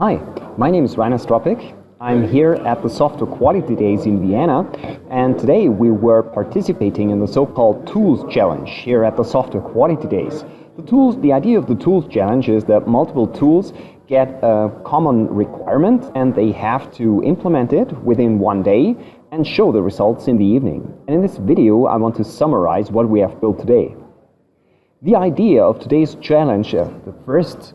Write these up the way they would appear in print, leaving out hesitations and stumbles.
Hi, my name is Rainer Stropik. I'm here at the Software Quality Days in Vienna, and today we were participating in the so-called Tools Challenge here at the Software Quality Days. The idea of the Tools Challenge is that multiple tools get a common requirement and they have to implement it within one day and show the results in the evening. And in this video, I want to summarize what we have built today. The idea of today's challenge, the first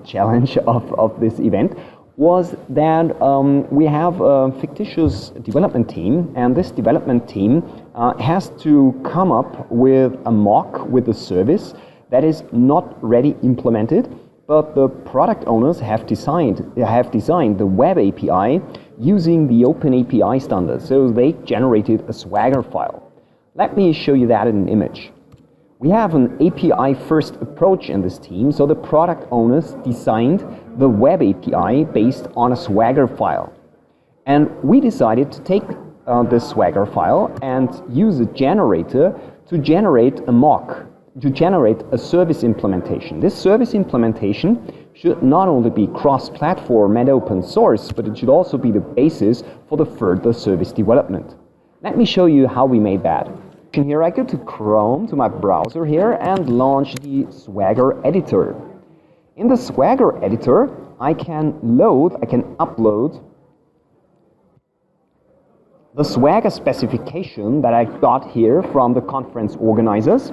challenge of this event, was that we have a fictitious development team, and this development team has to come up with a mock with a service that is not ready implemented, but the product owners have designed the web API using the Open API standard, so they generated a Swagger file. Let me show you that in an image. We have an API-first approach in this team, so the product owners designed the web API based on a Swagger file. And we decided to take this Swagger file and use a generator to generate a mock, to generate a service implementation. This service implementation should not only be cross-platform and open source, but it should also be the basis for the further service development. Let me show you how we made that. Here I go to Chrome, to my browser here, and launch the Swagger editor. In the Swagger editor, I can upload the Swagger specification that I got here from the conference organizers.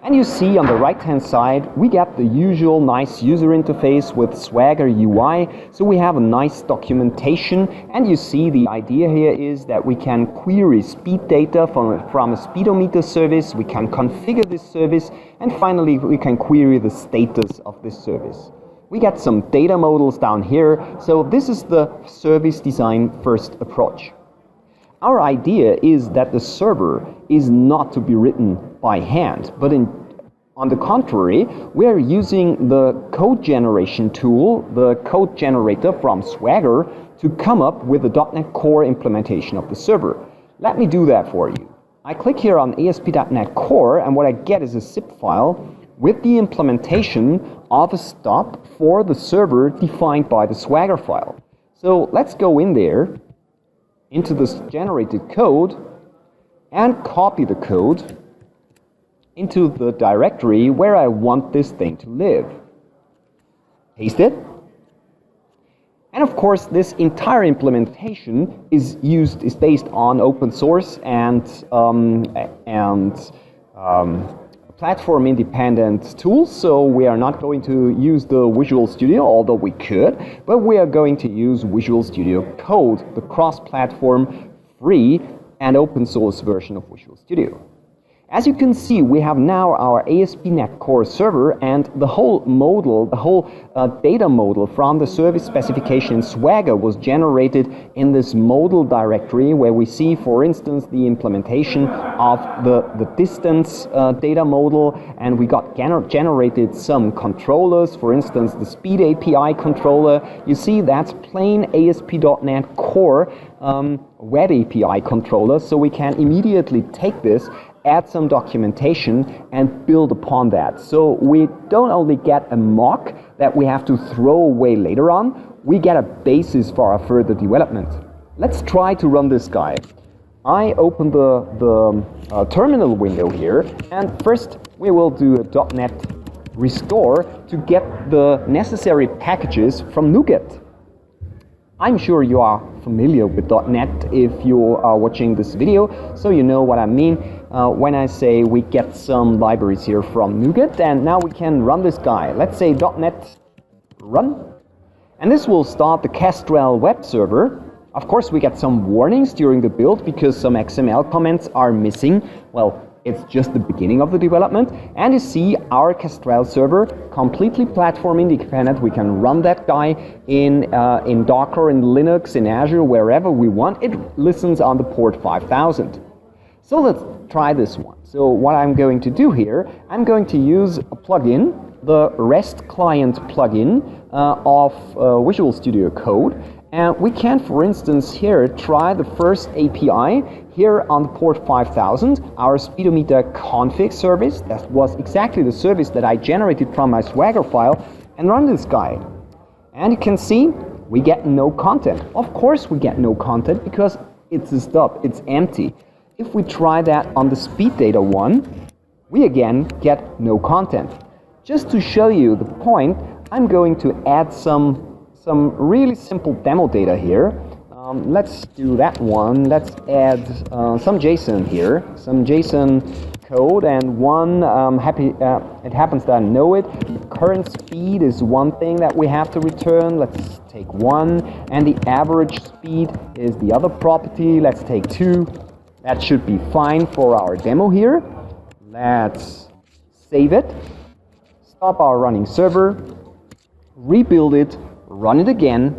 And you see on the right-hand side, we get the usual nice user interface with Swagger UI. So we have a nice documentation, and you see the idea here is that we can query speed data from a speedometer service, we can configure this service, and finally we can query the status of this service. We get some data models down here, so this is the service design first approach. Our idea is that the server is not to be written by hand, but on the contrary, we are using the code generation tool, the code generator from Swagger, to come up with the .NET Core implementation of the server. Let me do that for you. I click here on ASP.NET Core, and what I get is a zip file with the implementation of a stop for the server defined by the Swagger file. So let's go in there into this generated code and copy the code into the directory where I want this thing to live. Paste it. And of course, this entire implementation is based on open source and platform independent tools. So we are not going to use the Visual Studio, although we could, but we are going to use Visual Studio Code, the cross-platform, free and open source version of Visual Studio. As you can see, we have now our ASP.NET Core server, and the whole model, data model from the service specification in Swagger was generated in this modal directory where we see, for instance, the implementation of the distance data model, and we got generated some controllers, for instance, the speed API controller. You see that's plain ASP.NET Core web API controller, so we can immediately take this, add some documentation, and build upon that. So we don't only get a mock that we have to throw away later on, we get a basis for our further development. Let's try to run this guy. I open the terminal window here, and first we will do a .NET restore to get the necessary packages from NuGet. I'm sure you are familiar with .NET if you are watching this video, so you know what I mean when I say we get some libraries here from NuGet, and now we can run this guy. Let's say .NET run, and this will start the Kestrel web server. Of course, we get some warnings during the build because some XML comments are missing. Well, it's just the beginning of the development, and you see our Kestrel server completely platform independent. We can run that guy in Docker, in Linux, in Azure, wherever we want. It listens on the port 5000. So let's try this one. So what I'm going to do here, I'm going to use a plugin, the REST client plugin of Visual Studio Code. And we can, for instance, here try the first API here on the port 5000, our speedometer config service. That was exactly the service that I generated from my Swagger file, and run this guy. And you can see we get no content. Of course we get no content because it's a stop, it's empty. If we try that on the speed data one, we again get no content. Just to show you the point, I'm going to add some really simple demo data here. Let's do that one. Let's add some JSON here, some JSON code, and one it happens that I know it. The current speed is one thing that we have to return. Let's take one, and the average speed is the other property. Let's take two. That should be fine for our demo here. Let's save it, stop our running server, rebuild it, run it again.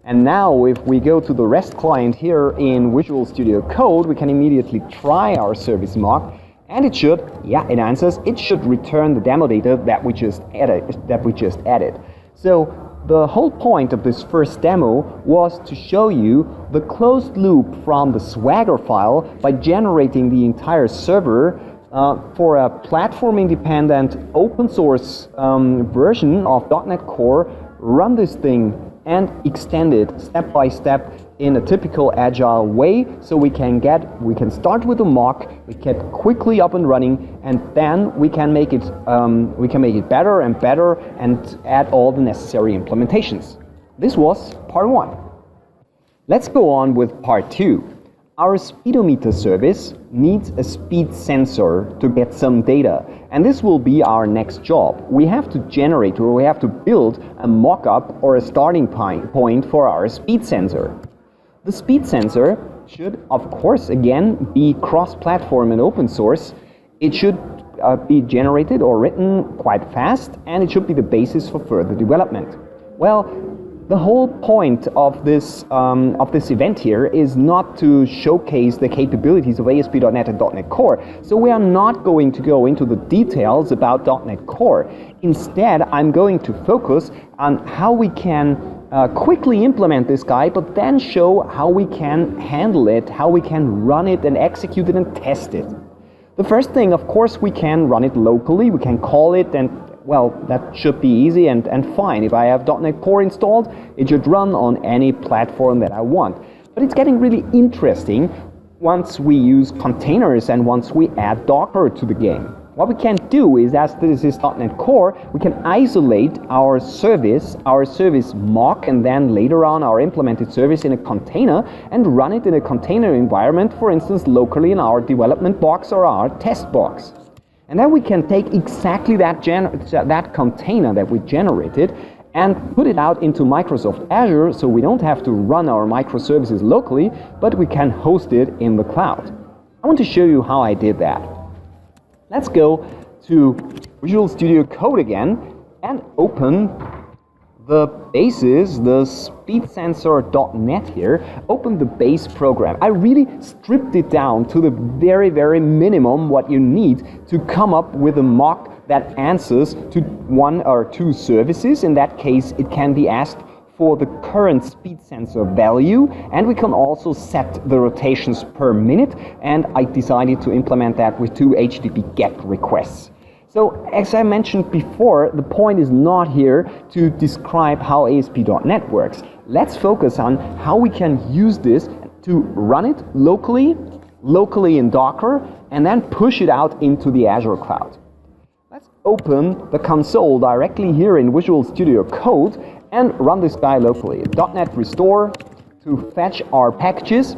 And now if we go to the REST client here in Visual Studio Code, we can immediately try our service mock, and it should, it answers, it should return the demo data that we just added. So the whole point of this first demo was to show you the closed loop from the Swagger file by generating the entire server for a platform-independent open source version of .NET Core, run this thing and extend it step by step in a typical agile way, so we can start with a mock, we get quickly up and running, and then we can make it better and better and add all the necessary implementations. This was part one. Let's go on with part two. Our speedometer service needs a speed sensor to get some data, and this will be our next job. We have to generate, or we have to build a mock-up or a starting point for our speed sensor. The speed sensor should, of course, again, be cross-platform and open source. It should be generated or written quite fast, and it should be the basis for further development. Well, the whole point of this event here is not to showcase the capabilities of ASP.NET and .NET Core. So we are not going to go into the details about .NET Core. Instead, I'm going to focus on how we can quickly implement this guy, but then show how we can handle it, how we can run it and execute it and test it. The first thing, of course, we can run it locally. We can call it, and well, that should be easy and fine. If I have .NET Core installed, it should run on any platform that I want. But it's getting really interesting once we use containers and once we add Docker to the game. What we can do is, as this is .NET Core, we can isolate our service mock, and then later on our implemented service in a container and run it in a container environment, for instance, locally in our development box or our test box. And then we can take exactly that container that we generated and put it out into Microsoft Azure, so we don't have to run our microservices locally, but we can host it in the cloud. I want to show you how I did that. Let's go to Visual Studio Code again and open the basis, the speedsensor.net here, open the base program. I really stripped it down to the very, very minimum what you need to come up with a mock that answers to one or two services. In that case, it can be asked for the current speed sensor value, and we can also set the rotations per minute, and I decided to implement that with two HTTP GET requests. So, as I mentioned before, the point is not here to describe how ASP.NET works. Let's focus on how we can use this to run it locally in Docker, and then push it out into the Azure cloud. Let's open the console directly here in Visual Studio Code and run this guy locally. .NET restore to fetch our packages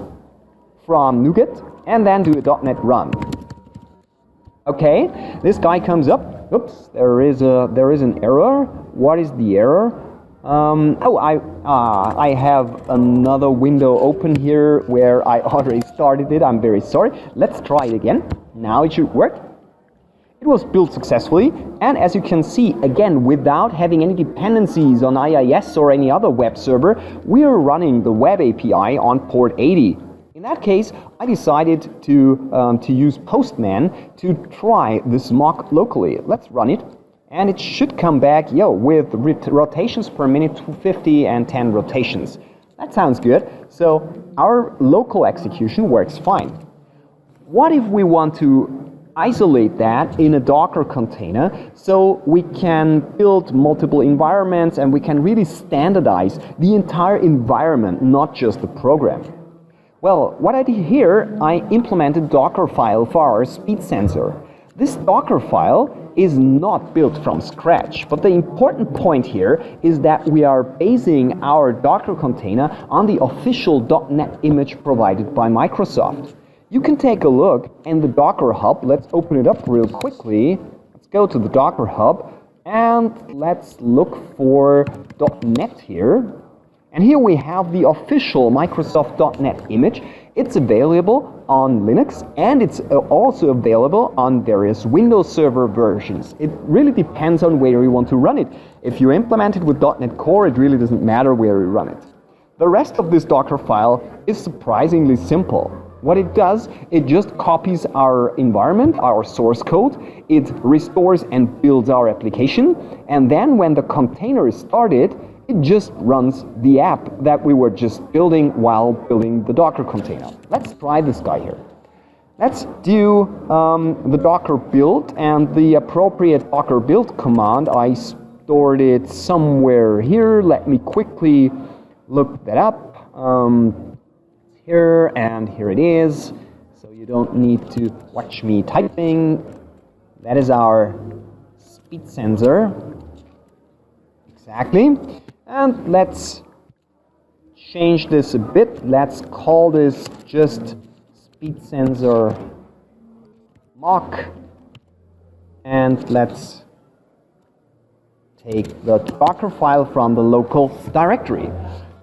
from NuGet, and then do a .NET run. Okay, this guy comes up. Oops, there is an error. What is the error? I have another window open here where I already started it. I'm very sorry. Let's try it again. Now it should work. It was built successfully, and as you can see, again, without having any dependencies on IIS or any other web server, we are running the web API on port 80. In that case, I decided to use Postman to try this mock locally. Let's run it, and it should come back, with rotations per minute, 250 and 10 rotations. That sounds good. So our local execution works fine. What if we want to isolate that in a Docker container so we can build multiple environments and we can really standardize the entire environment, not just the program. Well, what I did here, I implemented Docker file for our speed sensor. This Docker file is not built from scratch, but the important point here is that we are basing our Docker container on the official .NET image provided by Microsoft. You can take a look in the Docker Hub. Let's open it up real quickly. Let's go to the Docker Hub and let's look for .NET here. And here we have the official Microsoft .NET image. It's available on Linux and it's also available on various Windows Server versions. It really depends on where you want to run it. If you implement it with .NET Core, it really doesn't matter where you run it. The rest of this Docker file is surprisingly simple. What it does, it just copies our environment, our source code, it restores and builds our application, and then when the container is started, it just runs the app that we were just building while building the Docker container. Let's try this guy here. Let's do the Docker build, and the appropriate Docker build command, I stored it somewhere here. Let me quickly look that up. Here, and here it is. So you don't need to watch me typing. That is our speed sensor. Exactly. And let's change this a bit. Let's call this just speed sensor mock. And let's take the Docker file from the local directory.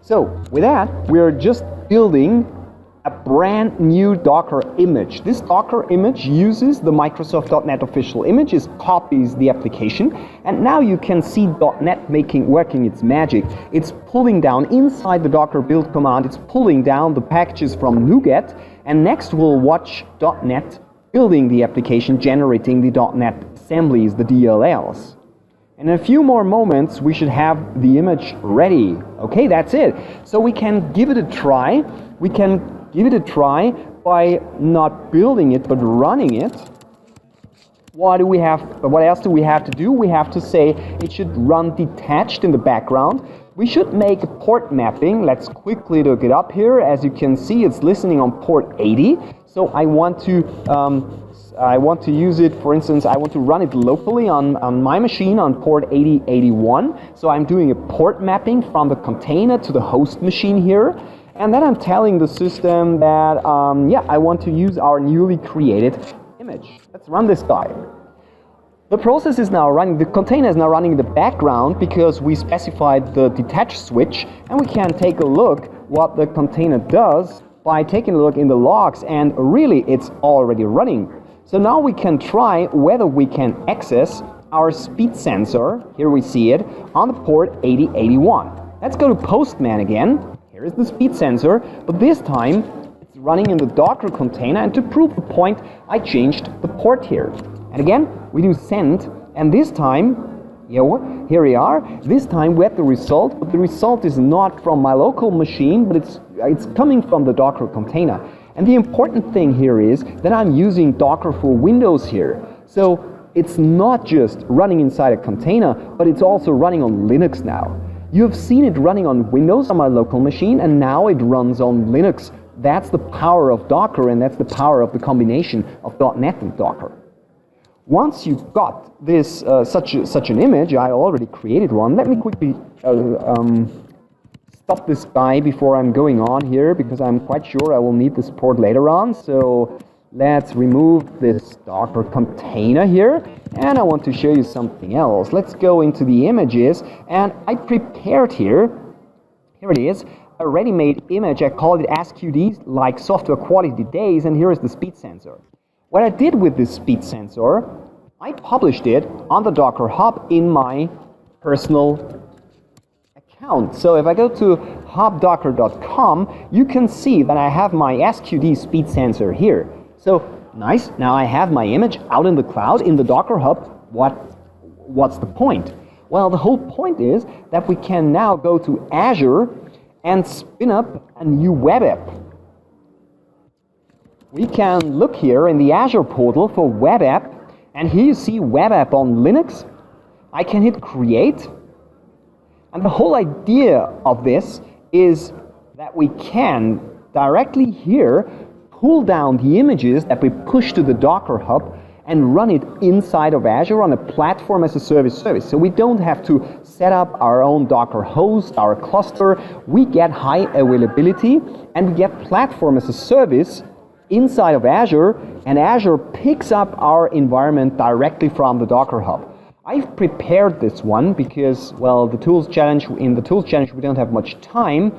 So with that, we're just building a brand new Docker image. This Docker image uses the Microsoft .NET official images, copies the application, and now you can see .NET working its magic. It's pulling down inside the Docker build command, it's pulling down the packages from NuGet, and next we'll watch .NET building the application, generating the .NET assemblies, the DLLs. In a few more moments, we should have the image ready. Okay, that's it. So we can give it a try. We can give it a try by not building it, but running it. What else do we have to do? We have to say it should run detached in the background. We should make a port mapping. Let's quickly look it up here. As you can see, it's listening on port 80. So I want to use it, for instance, I want to run it locally on my machine on port 8081. So I'm doing a port mapping from the container to the host machine here. And then I'm telling the system that, I want to use our newly created image. Let's run this guy. The process is now running, the container is now running in the background because we specified the detach switch, and we can take a look what the container does by taking a look in the logs, and really it's already running. So now we can try whether we can access our speed sensor, here we see it, on the port 8081. Let's go to Postman again. Here is the speed sensor, but this time it's running in the Docker container, and to prove the point, I changed the port here. And again, we do send, and this time, here we are. This time we have the result, but the result is not from my local machine, but it's coming from the Docker container. And the important thing here is that I'm using Docker for Windows here. So it's not just running inside a container, but it's also running on Linux now. You've seen it running on Windows on my local machine, and now it runs on Linux. That's the power of Docker, and that's the power of the combination of .NET and Docker. Once you've got this such an image, I already created one. Let me quickly stop this guy before I'm going on here, because I'm quite sure I will need this port later on. So let's remove this Docker container here, and I want to show you something else. Let's go into the images, and I prepared here it is, a ready-made image. I called it SQD, like software quality days, and here is the speed sensor. What I did with this speed sensor, I published it on the Docker Hub in my personal account. So if I go to hubdocker.com, you can see that I have my SQD speed sensor here. So nice, now I have my image out in the cloud in the Docker Hub. What's the point? Well, the whole point is that we can now go to Azure and spin up a new web app. we can look here in the Azure portal for web app, and here you see web app on Linux. I can hit create, and the whole idea of this is that we can directly here pull down the images that we push to the Docker Hub and run it inside of Azure on a platform as a service. So we don't have to set up our own Docker host, our cluster. We get high availability and we get platform as a service inside of Azure, and Azure picks up our environment directly from the Docker Hub. I've prepared this one because, well, in the tools challenge we don't have much time,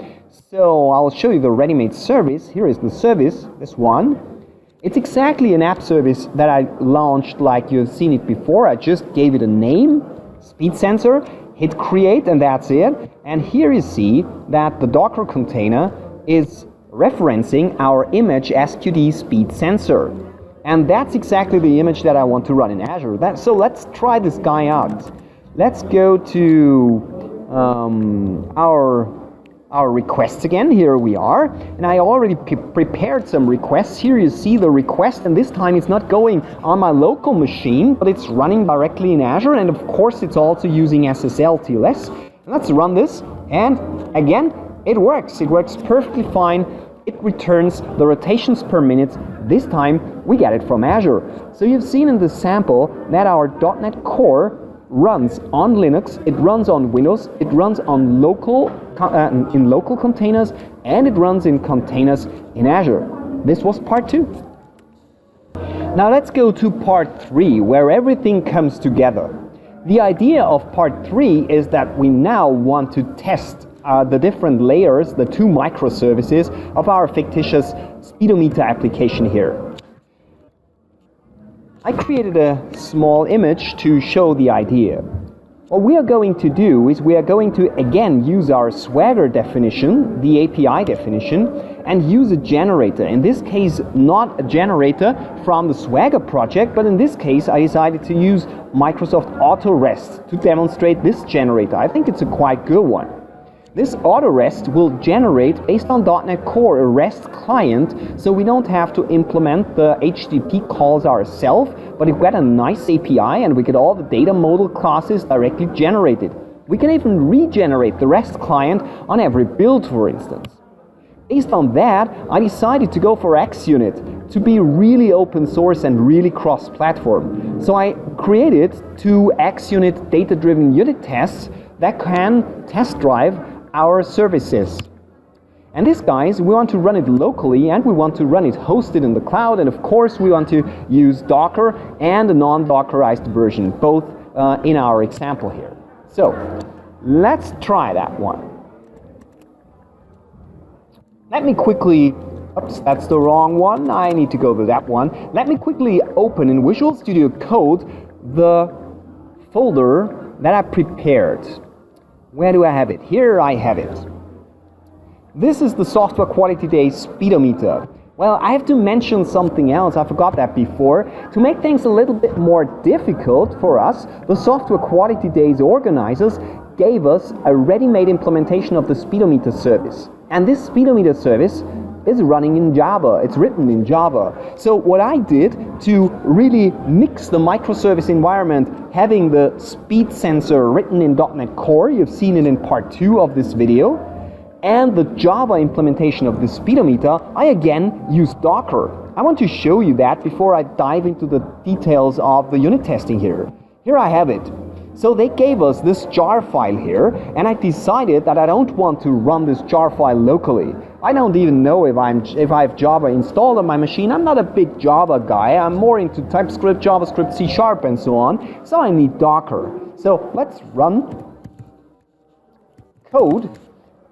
so I'll show you the ready-made service. Here is the service, this one. It's exactly an app service that I launched like you've seen it before. I just gave it a name, speed sensor, hit create, and that's it. And here you see that the Docker container is referencing our image SQD speed sensor. And that's exactly the image that I want to run in Azure. So let's try this guy out. Let's go to our requests again. Here we are, and I already prepared some requests. Here you see the request, and this time it's not going on my local machine, but it's running directly in Azure, and of course it's also using SSL TLS. Let's run this, and again, it works perfectly fine. It returns the rotations per minute. This time we get it from Azure. So you've seen in the sample that our .NET Core runs on Linux, it runs on Windows, it runs on local containers, and it runs in containers in Azure. This was part 2. Now let's go to part 3, where everything comes together. The idea of part 3 is that we now want to test the different layers, the 2 microservices of our fictitious speedometer application here. I created a small image to show the idea. What we are going to do is we are going to again use our Swagger definition, the API definition, and use a generator. In this case, not a generator from the Swagger project, but in this case I decided to use Microsoft AutoRest to demonstrate this generator. I think it's a quite good one. This AutoRest will generate, based on .NET Core, a REST client, so we don't have to implement the HTTP calls ourselves, but we get a nice API and we get all the data modal classes directly generated. We can even regenerate the REST client on every build, for instance. Based on that, I decided to go for XUnit to be really open source and really cross-platform. So I created 2 XUnit data-driven unit tests that can test drive our services. And this, guys, we want to run it locally and we want to run it hosted in the cloud, and of course we want to use Docker and a non-Dockerized version, both in our example here. So let's try that one. Let me quickly, oops, that's the wrong one, I need to go to that one. Let me quickly open in Visual Studio Code the folder that I prepared. Where do I have it? Here I have it. This is the Software Quality Day speedometer. Well, I have to mention something else, I forgot that before. To make things a little bit more difficult for us, the Software Quality Days organizers gave us a ready-made implementation of the speedometer service. And this speedometer service is running in Java. It's written in Java. So what I did to really mix the microservice environment, having the speed sensor written in .NET Core, you've seen it in part 2 of this video, and the Java implementation of the speedometer, I again used Docker. I want to show you that before I dive into the details of the unit testing here. Here I have it. So they gave us this jar file here, and I decided that I don't want to run this jar file locally. I don't even know if I have Java installed on my machine. I'm not a big Java guy. I'm more into TypeScript, JavaScript, C# and so on. So I need Docker. So let's run code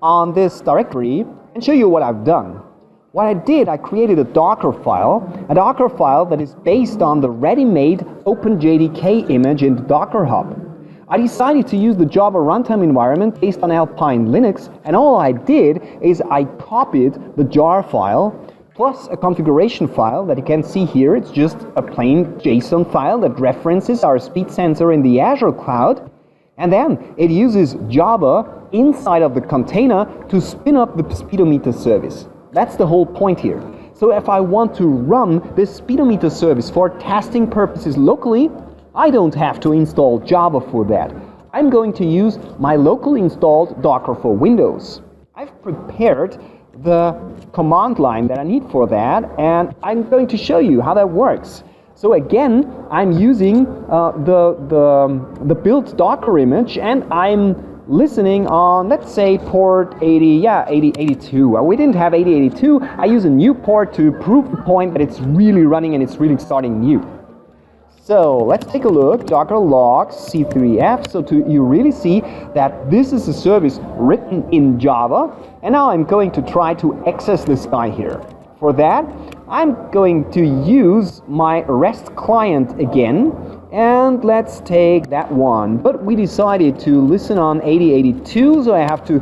on this directory and show you what I've done. What I did, I created a Docker file that is based on the ready-made OpenJDK image in the Docker Hub. I decided to use the Java runtime environment based on Alpine Linux, and all I did is I copied the jar file plus a configuration file that you can see here. It's just a plain JSON file that references our speed sensor in the Azure cloud, and then it uses Java inside of the container to spin up the speedometer service. That's the whole point here. So if I want to run this speedometer service for testing purposes locally, I don't have to install Java for that. I'm going to use my locally installed Docker for Windows. I've prepared the command line that I need for that, and I'm going to show you how that works. So again, I'm using the built Docker image, and I'm listening on, let's say, port 8082. We didn't have 8082. I use a new port to prove the point that it's really running and it's really starting new. So let's take a look, Docker logs C3F, so you really see that this is a service written in Java, and now I'm going to try to access this guy here. For that, I'm going to use my REST client again, and let's take that one. But we decided to listen on 8082, so I have to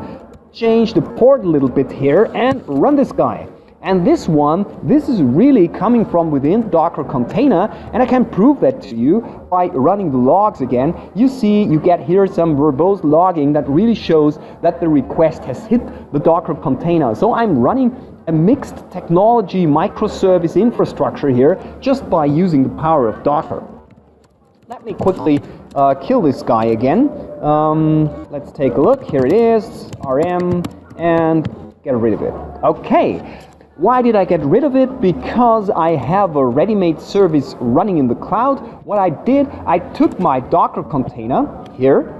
change the port a little bit here and run this guy. And this is really coming from within Docker container, and I can prove that to you by running the logs again. You see, you get here some verbose logging that really shows that the request has hit the Docker container. So I'm running a mixed technology microservice infrastructure here just by using the power of Docker. Let me quickly kill this guy again. Let's take a look. Here it is, RM, and get rid of it. Okay. Why did I get rid of it? Because I have a ready-made service running in the cloud. What I did, I took my Docker container here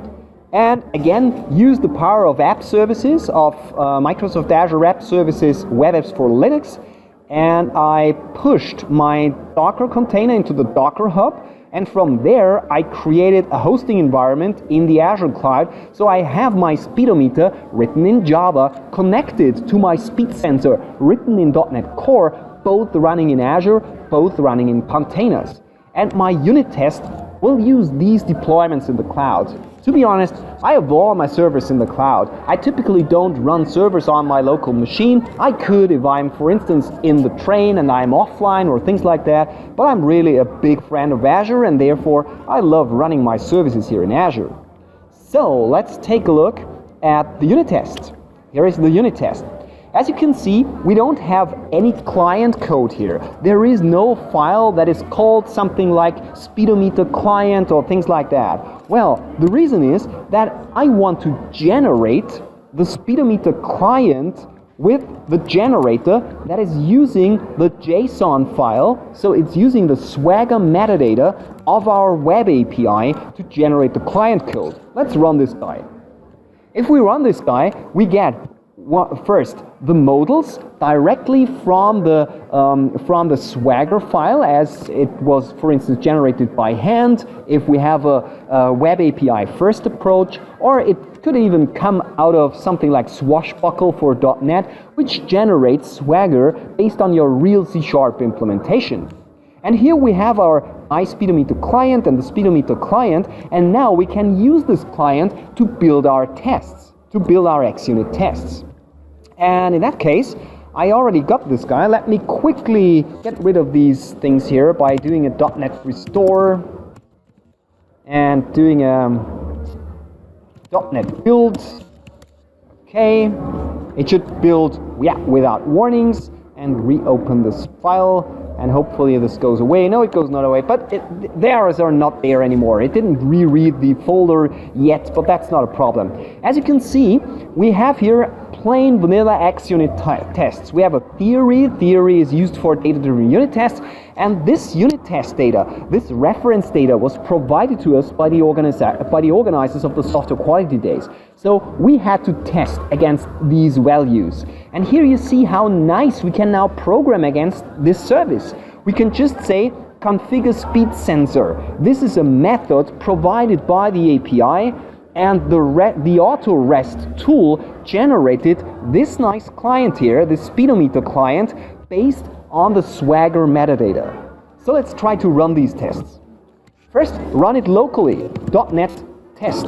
and again used the power of app services of Microsoft Azure App Services Web Apps for Linux, and I pushed my Docker container into the Docker Hub, and from there I created a hosting environment in the Azure cloud. So I have my speedometer written in Java connected to my speed sensor written in .NET Core, both running in Azure, both running in containers. And my unit test will use these deployments in the cloud. To be honest, I have all my servers in the cloud. I typically don't run servers on my local machine. I could if I'm, for instance, in the train and I'm offline or things like that, but I'm really a big friend of Azure, and therefore I love running my services here in Azure. So let's take a look at the unit test. Here is the unit test. As you can see, we don't have any client code here. There is no file that is called something like speedometer client or things like that. Well, the reason is that I want to generate the speedometer client with the generator that is using the JSON file. So it's using the Swagger metadata of our web API to generate the client code. Let's run this guy. If we run this guy, we get first the modals directly from the Swagger file, as it was, for instance, generated by hand if we have a web API first approach, or it could even come out of something like Swashbuckle for .NET, which generates Swagger based on your real C# implementation. And here we have our iSpeedometer client and the speedometer client, and now we can use this client to build our tests, to build our XUnit tests. And in that case, I already got this guy. Let me quickly get rid of these things here by doing a .NET restore and doing a .NET build. Okay, it should build without warnings and reopen this file. And hopefully this goes away. No, it goes not away, but the errors are not there anymore. It didn't reread the folder yet, but that's not a problem. As you can see, we have here plain vanilla XUnit tests. We have a theory. Theory is used for data-driven unit tests, and this unit test data, this reference data, was provided to us by the organizers of the Software Quality Days. So we had to test against these values. And here you see how nice we can now program against this service. We can just say configure speed sensor. This is a method provided by the API, and the auto rest tool generated this nice client here, the speedometer client, based on the Swagger metadata. So let's try to run these tests. First, run it locally, .NET test.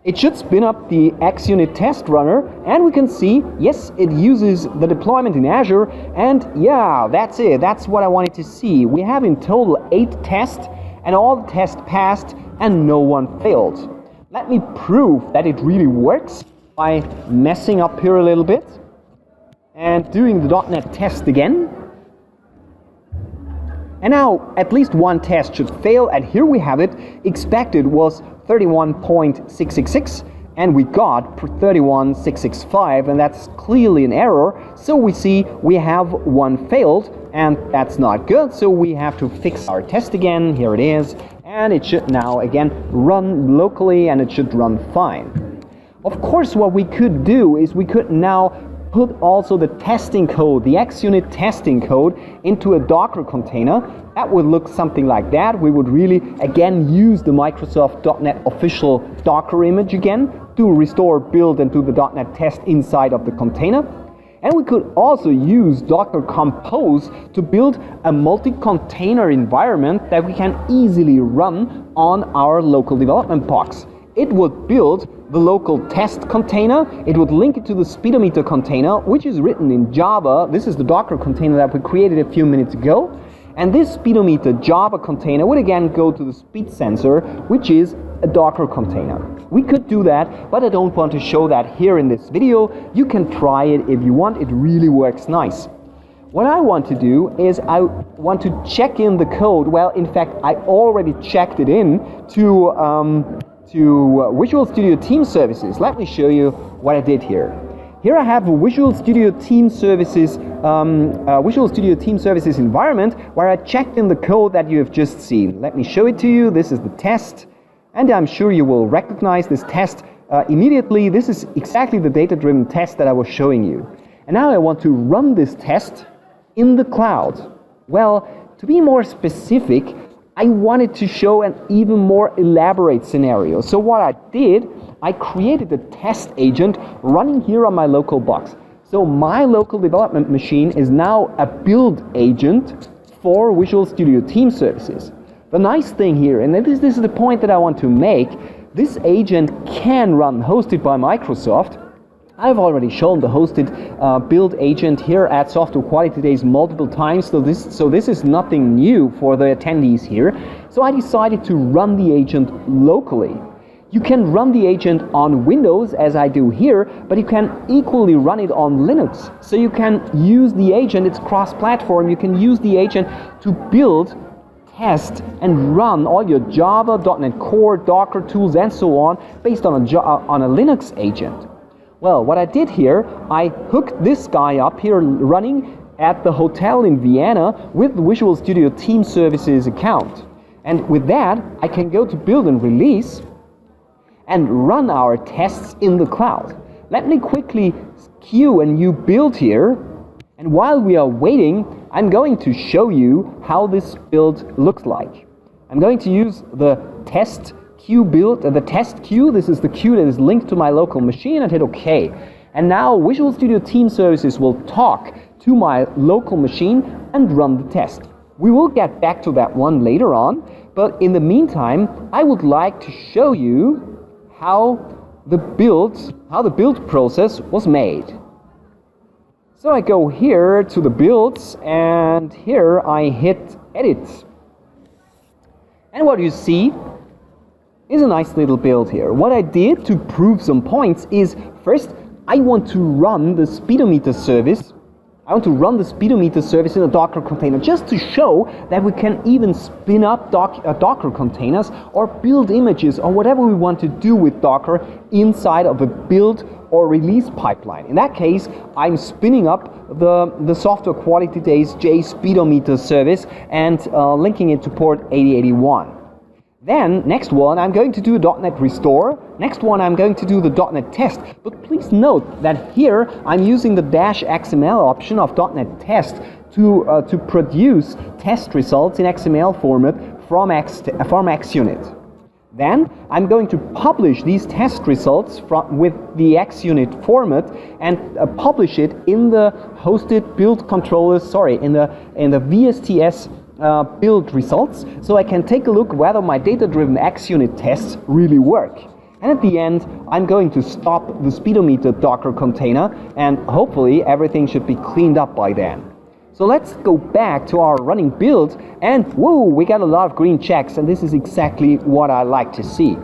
It should spin up the XUnit test runner, and we can see, yes, it uses the deployment in Azure, and yeah, that's it. That's what I wanted to see. We have in total 8 tests, and all the tests passed, and no one failed. Let me prove that it really works by messing up here a little bit. and doing the .NET test again. And now at least one test should fail, and here we have it. Expected was 31.666 and we got 31.665, and that's clearly an error. So we see we have one failed, and that's not good. So we have to fix our test again. Here it is, and it should now again run locally, and it should run fine. Of course, what we could do is we could now put also the testing code, the XUnit testing code, into a Docker container. That would look something like that. We would really again use the Microsoft.NET official Docker image again to restore, build, and do the .NET test inside of the container. And we could also use Docker Compose to build a multi-container environment that we can easily run on our local development box. It would build the local test container, it would link it to the speedometer container, which is written in Java. This is the Docker container that we created a few minutes ago. And this speedometer Java container would again go to the speed sensor, which is a Docker container. We could do that, but I don't want to show that here in this video. You can try it if you want, it really works nice. What I want to do is I want to check in the code. Well, in fact, I already checked it in to Visual Studio Team Services. Let me show you what I did here. Here I have a Visual Studio Team Services environment where I checked in the code that you have just seen. Let me show it to you. This is the test, and I'm sure you will recognize this test immediately. This is exactly the data-driven test that I was showing you. And now I want to run this test in the cloud. Well, to be more specific, I wanted to show an even more elaborate scenario. So what I did, I created a test agent running here on my local box. So my local development machine is now a build agent for Visual Studio Team Services. The nice thing here, and this is the point that I want to make, this agent can run hosted by Microsoft. I've already shown the hosted build agent here at Software Quality Days multiple times, so this is nothing new for the attendees here. So I decided to run the agent locally. You can run the agent on Windows, as I do here, but you can equally run it on Linux. So you can use the agent, it's cross-platform, you can use the agent to build, test, and run all your Java, .NET Core, Docker tools, and so on, based on a Linux agent. Well, what I did here, I hooked this guy up here running at the hotel in Vienna with the Visual Studio Team Services account. And with that, I can go to build and release and run our tests in the cloud. Let me quickly queue a new build here. And while we are waiting, I'm going to show you how this build looks like. I'm going to use the test queue build, the test queue. This is the queue that is linked to my local machine, and hit OK. And now Visual Studio Team Services will talk to my local machine and run the test. We will get back to that one later on, but in the meantime, I would like to show you how the build process was made. So I go here to the builds, and here I hit edit. And what you see is a nice little build here. What I did to prove some points is, first, I want to run the speedometer service. I want to run the speedometer service in a Docker container just to show that we can even spin up Docker containers or build images or whatever we want to do with Docker inside of a build or release pipeline. In that case, I'm spinning up the Software Quality Days JSpeedometer service and linking it to port 8081. Then, next one, I'm going to do a .NET Restore. Next one, I'm going to do the .NET Test. But please note that here, I'm using the -XML option of .NET Test to produce test results in XML format from XUnit. Then, I'm going to publish these test results with the XUnit format and publish it in the hosted build controllers, in the VSTS build results, so I can take a look whether my data-driven XUnit tests really work. And at the end, I'm going to stop the speedometer Docker container, and hopefully everything should be cleaned up by then. So let's go back to our running build, and whoa, we got a lot of green checks, and this is exactly what I like to see.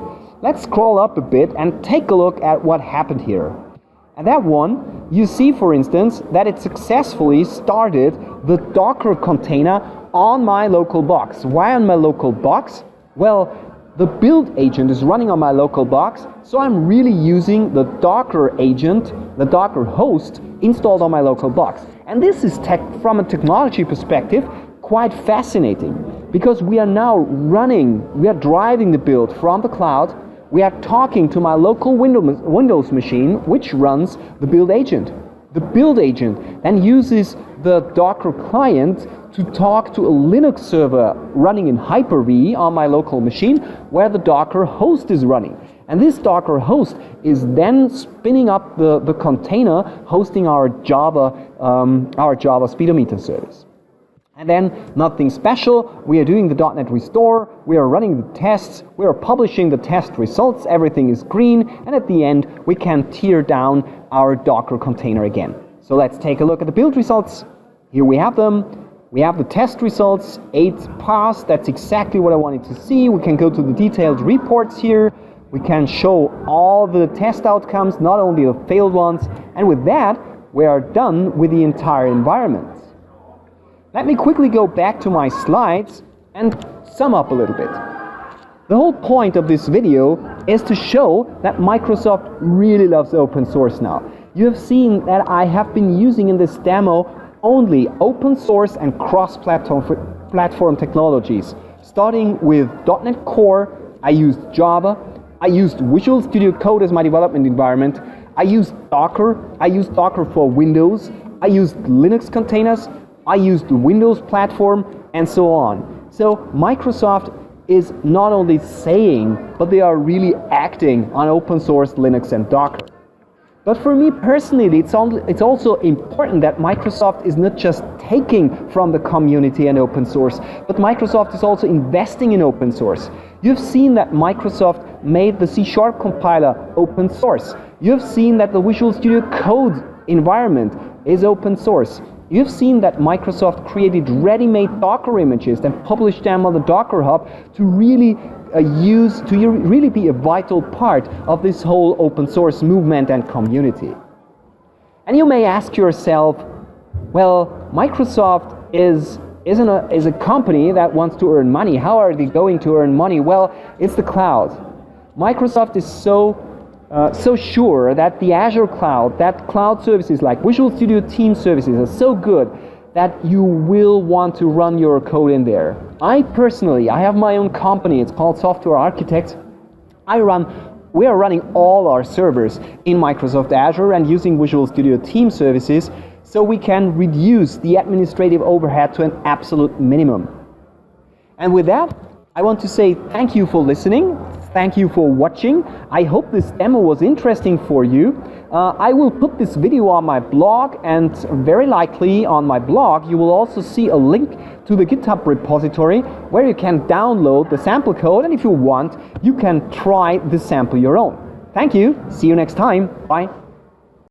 Let's scroll up a bit and take a look at what happened here. And that one, you see, for instance, that it successfully started the Docker container on my local box. Why on my local box? Well, the build agent is running on my local box, so I'm really using the Docker agent, the Docker host, installed on my local box. And this is from a technology perspective quite fascinating, because we are driving the build from the cloud. We are talking to my local Windows machine, which runs the build agent. The build agent then uses the Docker client to talk to a Linux server running in Hyper-V on my local machine, where the Docker host is running. And this Docker host is then spinning up the container hosting our Java speedometer service. And then, nothing special, we are doing the .NET restore, we are running the tests, we are publishing the test results, everything is green, and at the end we can tear down our Docker container again. So let's take a look at the build results. Here we have them. We have the test results, 8 passed, that's exactly what I wanted to see. We can go to the detailed reports here. We can show all the test outcomes, not only the failed ones, and with that, we are done with the entire environment. Let me quickly go back to my slides and sum up a little bit. The whole point of this video is to show that Microsoft really loves open source now. You have seen that I have been using in this demo only open source and cross-platform technologies. Starting with .NET Core, I used Java, I used Visual Studio Code as my development environment, I used Docker for Windows, I used Linux containers, I used the Windows platform, and so on. So Microsoft is not only saying, but they are really acting on open source Linux and Docker. But for me personally, it's also important that Microsoft is not just taking from the community and open source, but Microsoft is also investing in open source. You've seen that Microsoft made the C# compiler open source. You've seen that the Visual Studio Code environment is open source. You've seen that Microsoft created ready-made Docker images and published them on the Docker Hub to really really be a vital part of this whole open source movement and community. And you may ask yourself, well, Microsoft is a company that wants to earn money. How are they going to earn money? Well, it's the cloud. Microsoft is so sure that the Azure cloud, that cloud services like Visual Studio Team services are so good that you will want to run your code in there. I have my own company, it's called Software Architects. We are running all our servers in Microsoft Azure and using Visual Studio Team services, so we can reduce the administrative overhead to an absolute minimum. And with that, I want to say thank you for listening. Thank you for watching. I hope this demo was interesting for you. I will put this video on my blog, and very likely on my blog you will also see a link to the GitHub repository where you can download the sample code, and if you want, you can try the sample your own. Thank you. See you next time. Bye.